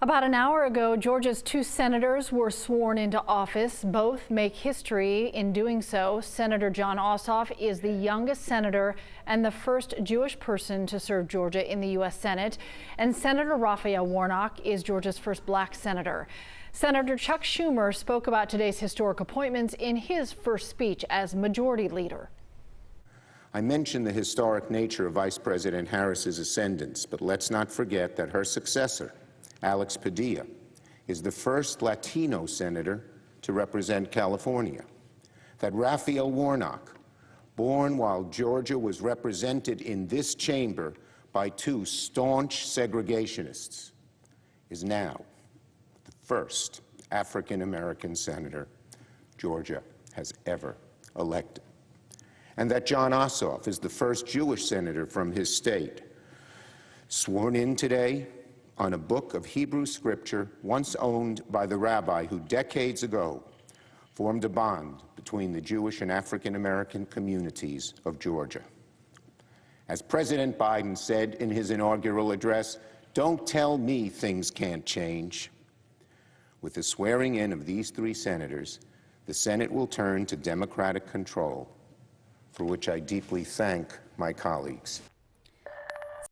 About an hour ago, Georgia's two senators were sworn into office. Both make history in doing so. Senator John Ossoff is the youngest senator and the first Jewish person to serve Georgia in the U.S. Senate. And Senator Warnock is Georgia's first black senator. Senator Chuck Schumer spoke about today's historic appointments in his first speech as Majority Leader. I mentioned the historic nature of Vice President Harris's ascendance, but let's not forget that her successor, Alex Padilla, is the first Latino senator to represent California. That Raphael Warnock, born while Georgia was represented in this chamber by two staunch segregationists, is now the first African-American senator Georgia has ever elected. And that John Ossoff is the first Jewish senator from his state, sworn in today on a book of Hebrew scripture once owned by the rabbi who decades ago formed a bond between the Jewish and African-American communities of Georgia. As President Biden said in his inaugural address, "Don't tell me things can't change." With the swearing in of these three senators, the Senate will turn to Democratic control, for which I deeply thank my colleagues.